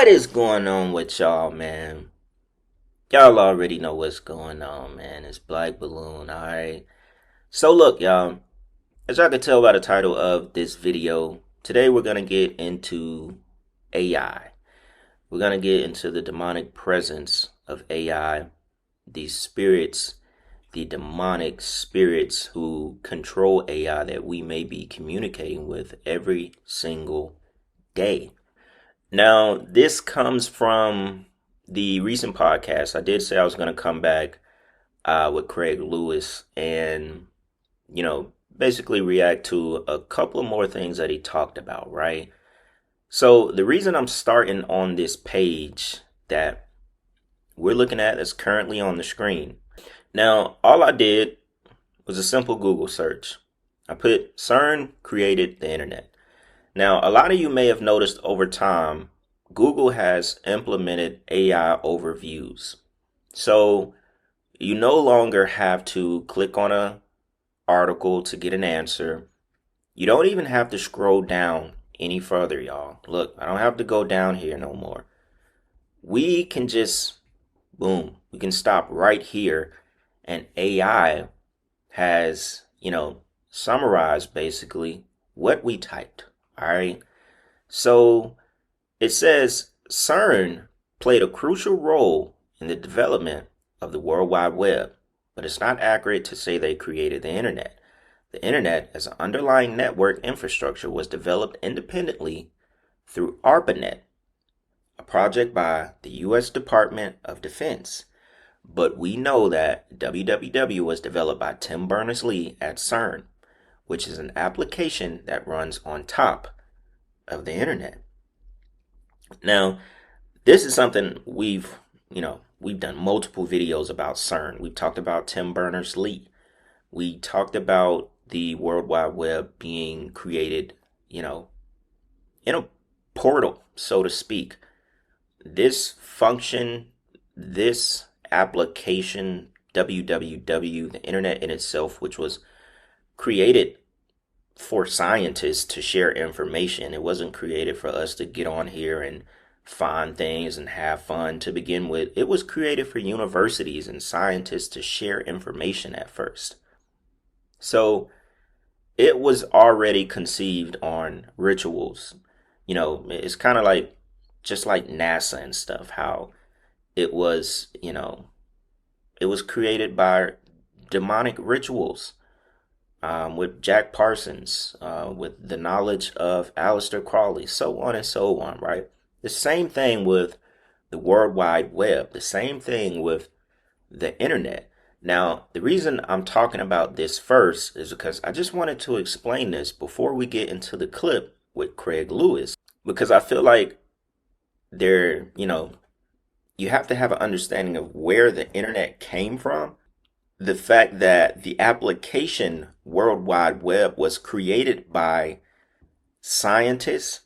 What is going on with y'all, man? Y'all already know what's going on, man. It's Black Balloon, alright? So look, y'all, as y'all can tell by the title of this video, today we're gonna get into AI. We're gonna get into the demonic presence of AI, these spirits, the demonic spirits who control AI that we may be communicating with every single day. Now, this comes from the recent podcast. I did say I was going to come back with Craig Lewis and, basically react to a couple of more things that he talked about, right? So, the reason I'm starting on this page that we're looking at is currently on the screen. Now, all I did was a simple Google search. I put CERN created the internet. Now, a lot of you may have noticed over time, Google has implemented AI overviews. So you no longer have to click on an article to get an answer. You don't even have to scroll down any further, y'all. Look, I don't have to go down here no more. We can just, boom, we can stop right here, and AI has, summarized basically what we typed. All right. So it says CERN played a crucial role in the development of the World Wide Web, but it's not accurate to say they created the internet. The internet as an underlying network infrastructure was developed independently through ARPANET, a project by the U.S. Department of Defense. But we know that www was developed by Tim Berners-Lee at CERN, which is an application that runs on top of the internet. Now, this is something we've done multiple videos about CERN. We've talked about Tim Berners-Lee. We talked about the World Wide Web being created, in a portal, so to speak. This function, this application, www, the internet in itself, which was created for scientists to share information. It wasn't created for us to get on here and find things and have fun to begin with. It was created for universities and scientists to share information at first. So it was already conceived on rituals. It's kind of like, just like NASA and stuff, how it was, it was created by demonic rituals. With Jack Parsons, with the knowledge of Aleister Crowley, so on and so on, right? The same thing with the World Wide Web, the same thing with the internet. Now, the reason I'm talking about this first is because I just wanted to explain this before we get into the clip with Craig Lewis, because I feel like you have to have an understanding of where the internet came from. The fact that the application World Wide Web was created by scientists,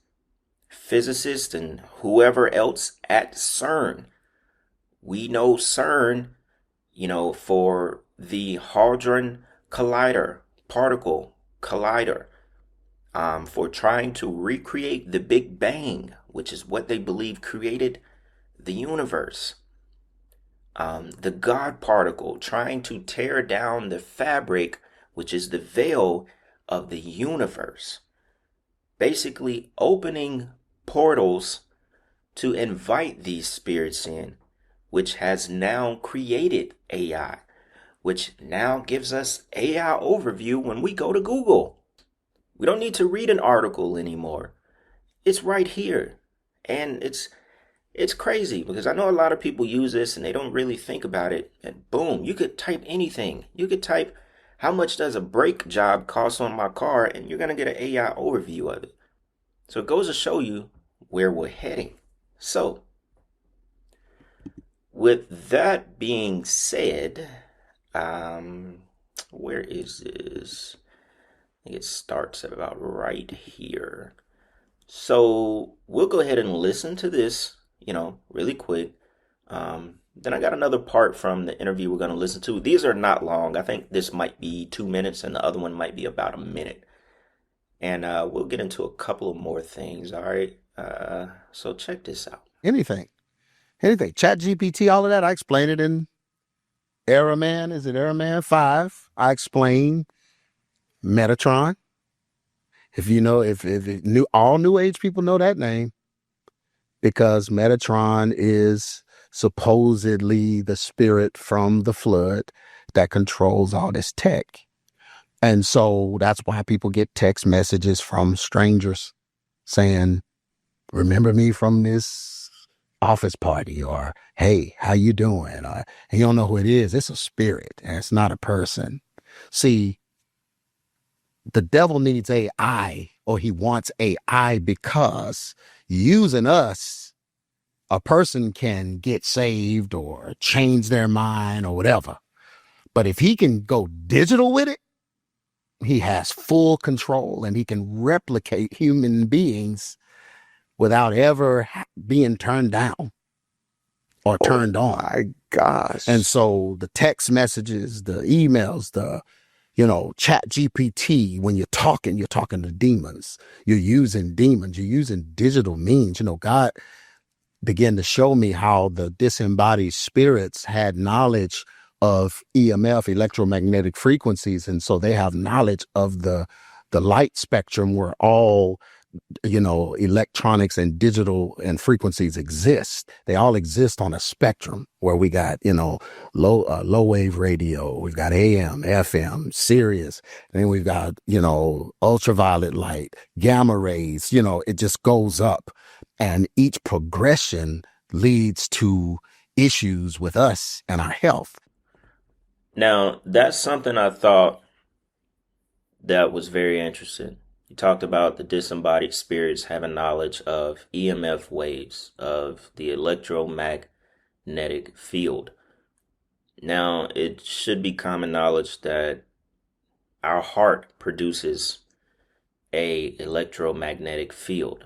physicists, and whoever else at CERN. We know CERN, for the Hadron Collider, particle collider, for trying to recreate the Big Bang, which is what they believe created the universe. The God particle, trying to tear down the fabric, which is the veil of the universe. Basically opening portals to invite these spirits in, which has now created AI, which now gives us AI overview when we go to Google. We don't need to read an article anymore. It's right here. And it's crazy because I know a lot of people use this and they don't really think about it. And boom, you could type anything. You could type, how much does a brake job cost on my car? And you're going to get an AI overview of it. So it goes to show you where we're heading. So with that being said, where is this? I think it starts at about right here. So we'll go ahead and listen to this, really quick. Then I got another part from the interview we're going to listen to. These are not long. I think this might be 2 minutes and the other one might be about a minute. And we'll get into a couple of more things, all right? So check this out. anything, anything. Chat GPT, all of that. I explain it in Airman. Is it Airman 5? I explain Metatron. If you know, if it new all new age people know that name because Metatron is supposedly the spirit from the flood that controls all this tech. And so that's why people get text messages from strangers saying, remember me from this office party, or hey, how you doing? Or, and you don't know who it is. It's a spirit and it's not a person. See, the devil needs AI, or he wants AI, because using us, a person can get saved or change their mind or whatever. But if he can go digital with it, he has full control and he can replicate human beings without ever being turned down or Oh turned on. my And gosh. so the text messages, the emails, the chat GPT, when you're talking to demons. You're using demons. You're using digital means. God began to show me how the disembodied spirits had knowledge of EMF, electromagnetic frequencies. And so they have knowledge of the light spectrum where all electronics and digital and frequencies exist. They all exist on a spectrum where we got, low wave radio, we've got AM, FM, Sirius, and then we've got, ultraviolet light, gamma rays, it just goes up. And each progression leads to issues with us and our health. Now, that's something I thought that was very interesting. You talked about the disembodied spirits having knowledge of EMF waves, of the electromagnetic field. Now, it should be common knowledge that our heart produces a electromagnetic field.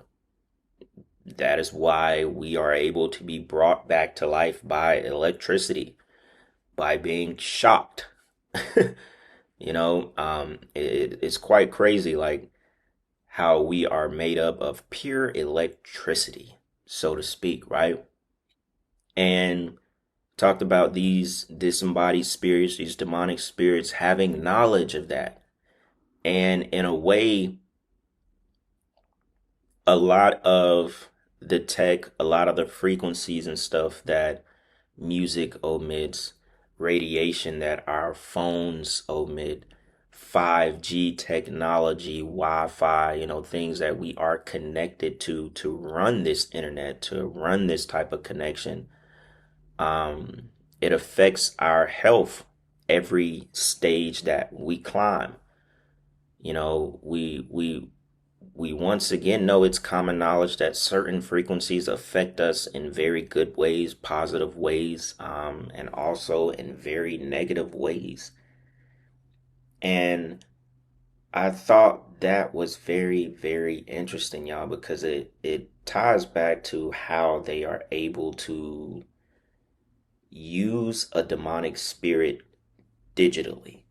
That is why we are able to be brought back to life by electricity, by being shocked. It's quite crazy, like how we are made up of pure electricity, so to speak, right? And talked about these disembodied spirits, these demonic spirits having knowledge of that. And in a way, a lot of the tech, a lot of the frequencies and stuff that music omits, radiation that our phones omit, 5G technology, Wi-Fi, things that we are connected to run this internet, to run this type of connection. It affects our health every stage that we climb. We once again know it's common knowledge that certain frequencies affect us in very good ways, positive ways, and also in very negative ways. And I thought that was very, very interesting, y'all, because it ties back to how they are able to use a demonic spirit digitally,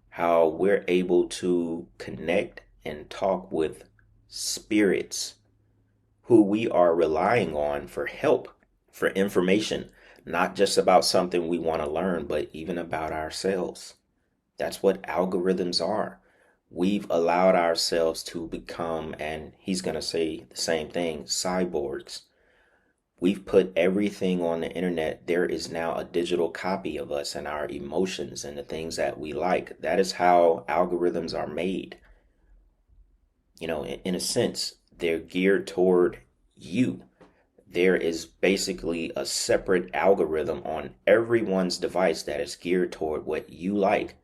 how we're able to connect and talk with spirits who we are relying on for help, for information, not just about something we want to learn, but even about ourselves. That's what algorithms are. We've allowed ourselves to become, and he's going to say the same thing, cyborgs. We've put everything on the internet. There is now a digital copy of us and our emotions and the things that we like. That is how algorithms are made. In a sense, they're geared toward you. There is basically a separate algorithm on everyone's device that is geared toward what you like,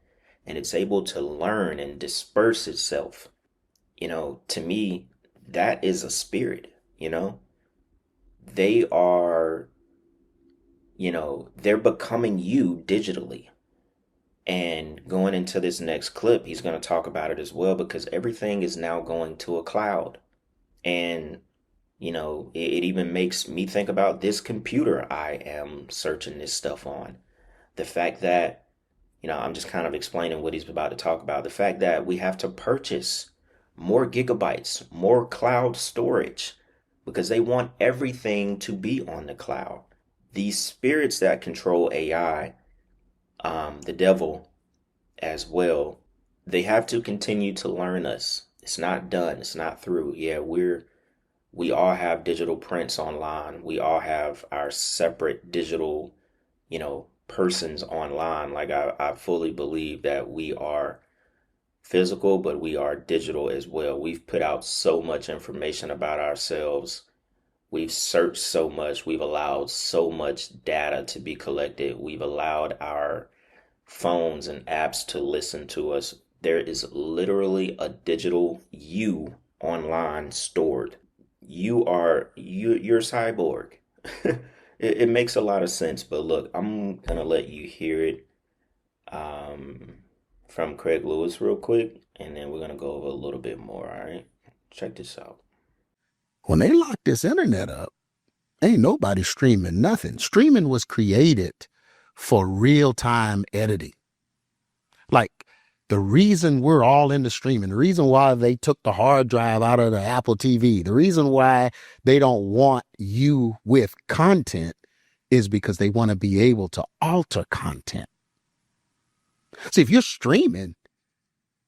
and it's able to learn and disperse itself. To me, that is a spirit, They are, they're becoming you digitally. And going into this next clip, he's going to talk about it as well because everything is now going to a cloud. And, it even makes me think about this computer I am searching this stuff on. The fact that, I'm just kind of explaining what he's about to talk about. The fact that we have to purchase more gigabytes, more cloud storage, because they want everything to be on the cloud. These spirits that control AI, the devil as well, they have to continue to learn us. It's not done. It's not through. Yeah, we all have digital prints online. We all have our separate digital, persons online. Like I fully believe that we are physical, but we are digital as well. We've put out so much information about ourselves. We've searched so much. We've allowed so much data to be collected. We've allowed our phones and apps to listen to us. There is literally a digital you online stored. You're cyborg. It makes a lot of sense, but look, I'm gonna let you hear it from Craig Lewis real quick, and then we're gonna go over a little bit more. All right, check this out. When they locked this internet up, ain't nobody streaming nothing. Streaming was created for real-time editing. Like, the reason we're all into streaming, the reason why they took the hard drive out of the Apple TV, the reason why they don't want you with content is because they want to be able to alter content. See, if you're streaming,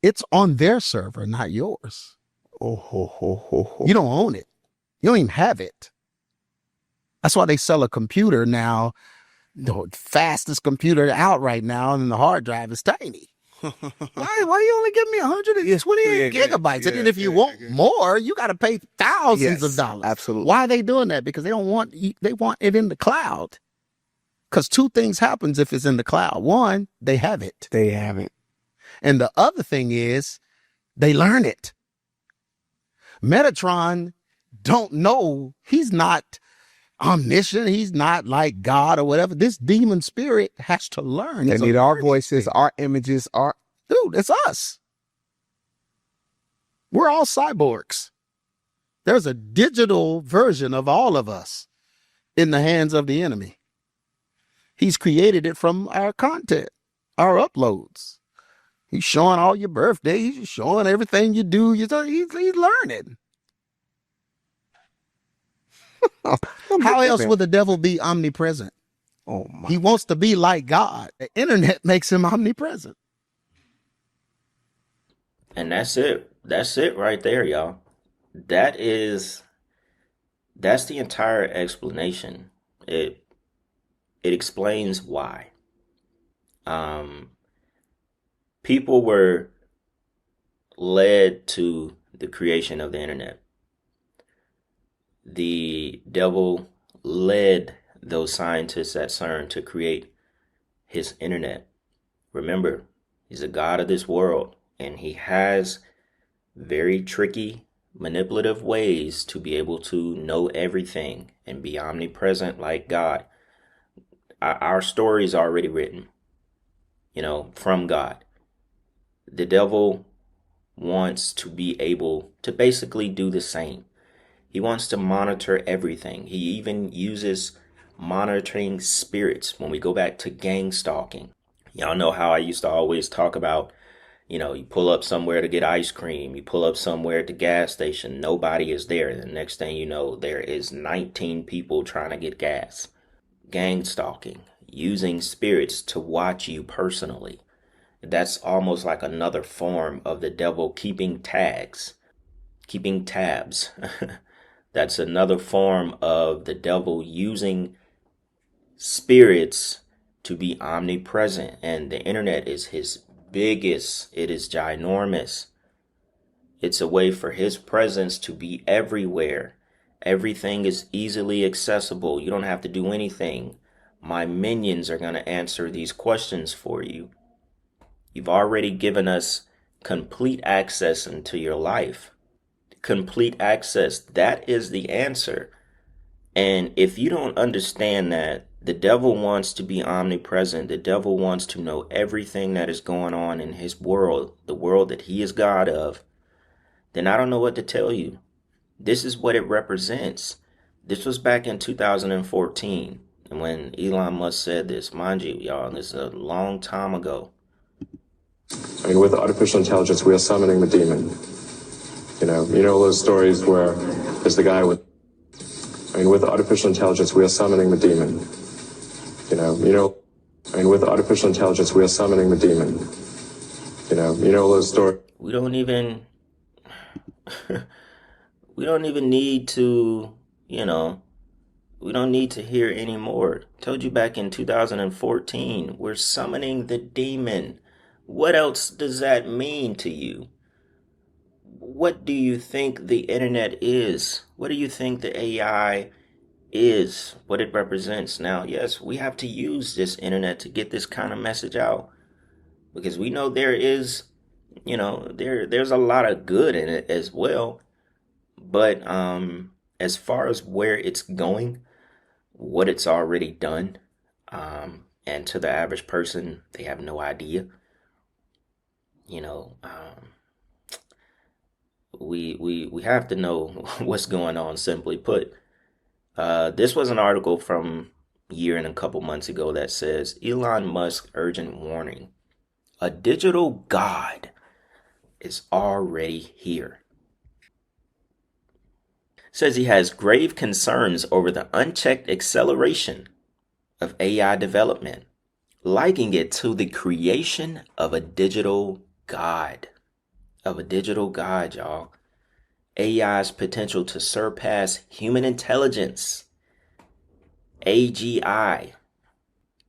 it's on their server, not yours. You don't own it. You don't even have it. That's why they sell a computer now, the fastest computer out right now, and the hard drive is tiny. Why you only give me 128 gigabytes? And then if you want more, you got to pay thousands of dollars. Absolutely. Why are they doing that? Because they want it in the cloud. Because two things happens if it's in the cloud. One, they have it. They have it. And the other thing is they learn it. Metatron don't know. He's not omniscient. He's not like God or whatever. This demon spirit has to learn. They need our voices, our images, our... Dude, it's us. We're all cyborgs. There's a digital version of all of us in the hands of the enemy. He's created it from our content, our uploads. He's showing all your birthdays. He's showing everything you do. He's learning. How else would the devil be omnipresent? Oh my. He wants to be like God. The internet makes him omnipresent. And that's it. That's it right there, y'all. That's the entire explanation. It explains why. People were led to the creation of the internet. The devil led those scientists at CERN to create his internet. Remember, he's a god of this world, and he has very tricky, manipulative ways to be able to know everything and be omnipresent like God. Our story is already written, from God. The devil wants to be able to basically do the same. He wants to monitor everything. He even uses monitoring spirits. When we go back to gang stalking, y'all know how I used to always talk about, you pull up somewhere to get ice cream, you pull up somewhere at the gas station, nobody is there. The next thing you know, there is 19 people trying to get gas. Gang stalking, using spirits to watch you personally. That's almost like another form of the devil keeping tabs. That's another form of the devil using spirits to be omnipresent. And the internet is his biggest, it is ginormous. It's a way for his presence to be everywhere. Everything is easily accessible. You don't have to do anything. My minions are going to answer these questions for you. You've already given us complete access into your life. Complete access. That is the answer. And if you don't understand that the devil wants to be omnipresent, the devil wants to know everything that is going on in his world, the world that he is God of, then I don't know what to tell you. This is what it represents. This was back in 2014. And when Elon Musk said this, mind you, y'all, this is a long time ago. I mean, with artificial intelligence, we are summoning the demon. You know those stories where there's the guy with I mean, with artificial intelligence, we are summoning the demon. I mean, with artificial intelligence, we are summoning the demon. Those stories. We don't even we don't even need to, we don't need to hear any more. Told you back in 2014, we're summoning the demon. What else does that mean to you? What do you think the internet is? What do you think the AI is? What it represents? Now, yes, we have to use this internet to get this kind of message out, because we know there is, there's a lot of good in it as well. But as far as where it's going, what it's already done, and to the average person, they have no idea. We have to know what's going on, simply put. This was an article from a year and a couple months ago that says Elon Musk urgent warning: a digital god is already here. Says he has grave concerns over the unchecked acceleration of AI development, likening it to the creation of a digital god. Y'all. AI's potential to surpass human intelligence. AGI.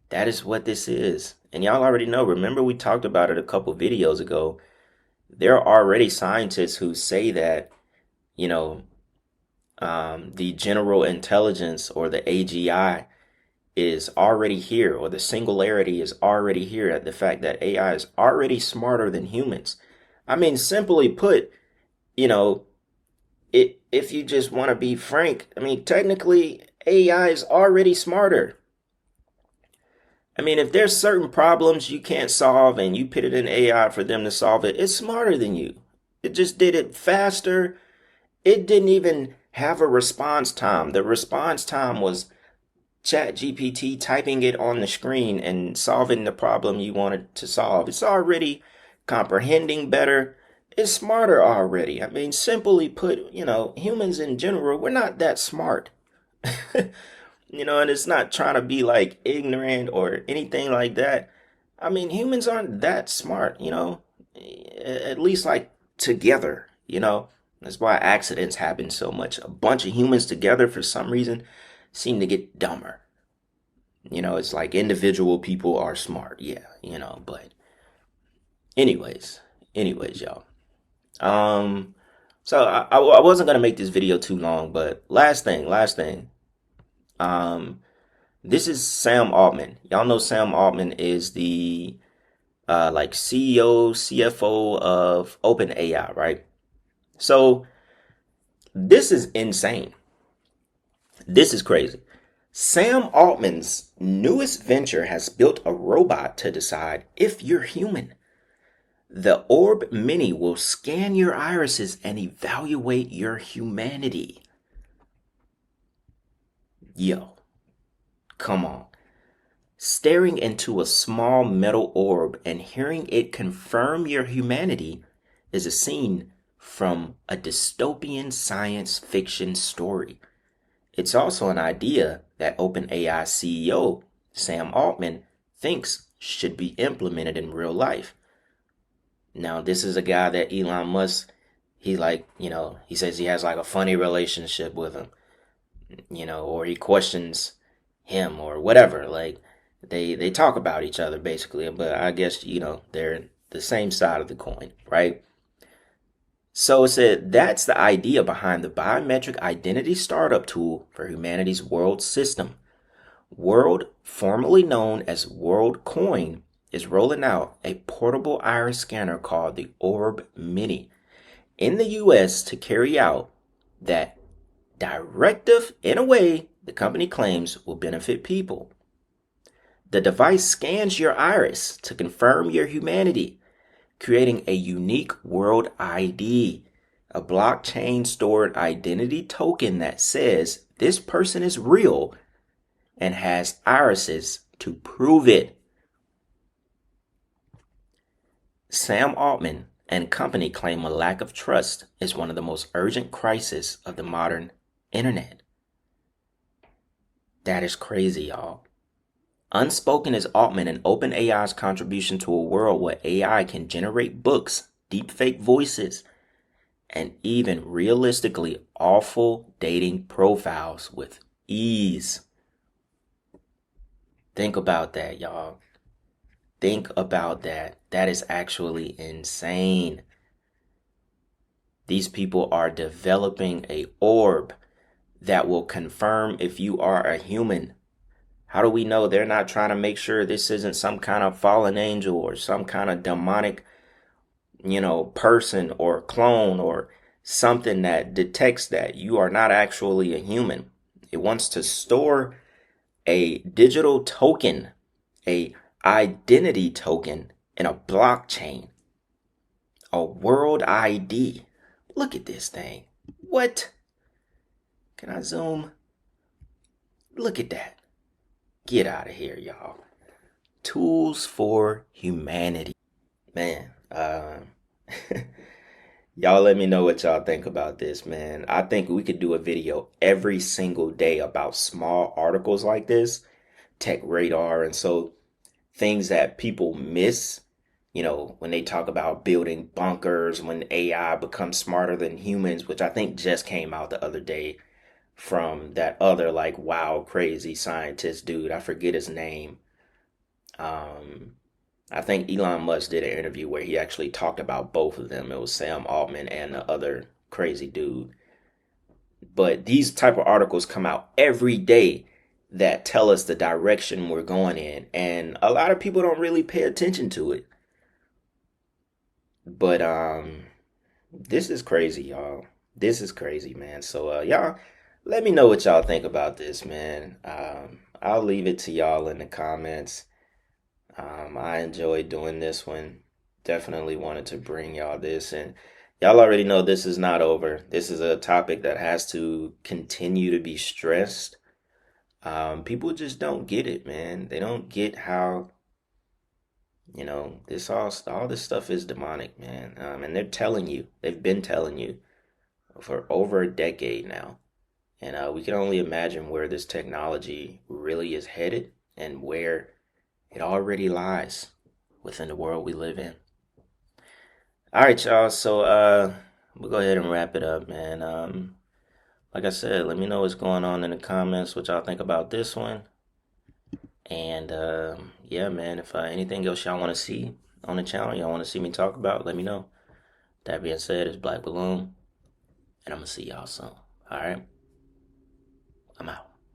That is what this is. And y'all already know. Remember, we talked about it a couple videos ago. There are already scientists who say that, the general intelligence, or the AGI, is already here, or the singularity is already here, at the fact that AI is already smarter than humans. I mean, simply put, if you just want to be frank, I mean, technically, AI is already smarter. I mean, if there's certain problems you can't solve and you put it in AI for them to solve it, it's smarter than you. It just did it faster. It didn't even have a response time. The response time was ChatGPT typing it on the screen and solving the problem you wanted to solve. It's already comprehending better. It's smarter already. I mean, simply put, humans in general, we're not that smart. And it's not trying to be like ignorant or anything like that. I mean, humans aren't that smart, at least like together, That's why accidents happen so much. A bunch of humans together, for some reason, seem to get dumber. It's like individual people are smart. Yeah, but anyways, y'all. So I wasn't going to make this video too long, but last thing. This is Sam Altman. Y'all know Sam Altman is the CEO, CFO of OpenAI, right? So this is insane. This is crazy. Sam Altman's newest venture has built a robot to decide if you're human. The Orb Mini will scan your irises and evaluate your humanity. Yo, come on. Staring into a small metal orb and hearing it confirm your humanity is a scene from a dystopian science fiction story. It's also an idea that OpenAI CEO Sam Altman thinks should be implemented in real life. Now, this is a guy that Elon Musk, he says he has like a funny relationship with him, or he questions him or whatever. Like they talk about each other basically, but I guess, they're the same side of the coin, right? So it said that's the idea behind the biometric identity startup tool for humanity's world system. World, formerly known as WorldCoin, is rolling out a portable iris scanner called the Orb Mini in the US to carry out that directive in a way the company claims will benefit people. The device scans your iris to confirm your humanity, creating a unique world ID, a blockchain stored identity token that says this person is real and has irises to prove it. Sam Altman and company claim a lack of trust is one of the most urgent crises of the modern internet. That is crazy, y'all. Unspoken is Altman and OpenAI's contribution to a world where AI can generate books, deepfake voices, and even realistically awful dating profiles with ease. Think about that, y'all. Think about that. That is actually insane. These people are developing a orb that will confirm if you are a human. How do we know they're not trying to make sure this isn't some kind of fallen angel or some kind of demonic, person or clone or something that detects that you are not actually a human? It wants to store a digital token, a identity token in a blockchain, a world ID. Look at this thing. What? Can I zoom? Look at that. Get out of here, y'all. Tools for humanity. Man, y'all let me know what y'all think about this, man. I think we could do a video every single day about small articles like this, Tech Radar, and so things that people miss, when they talk about building bunkers, when AI becomes smarter than humans, which I think just came out the other day from that other like wow crazy scientist dude. I forget his name. I think Elon Musk did an interview where he actually talked about both of them. It was Sam Altman and the other crazy dude. But these type of articles come out every day that tell us the direction we're going in, and a lot of people don't really pay attention to it. But this is crazy, y'all. This is crazy, man. So y'all let me know what y'all think about this, man. I'll leave it to y'all in the comments. I enjoyed doing this one. Definitely wanted to bring y'all this, and y'all already know this is not over. This is a topic that has to continue to be stressed. People just don't get it, man. They don't get how, this all this stuff is demonic, man. And they've been telling you for over a decade now. And we can only imagine where this technology really is headed and where it already lies within the world we live in. All right, y'all. So we'll go ahead and wrap it up, man. Like I said, let me know what's going on in the comments, what y'all think about this one. And yeah, man, if anything else y'all want to see on the channel, y'all want to see me talk about, let me know. That being said, it's Black Balloon, and I'm going to see y'all soon. All right? I'm out.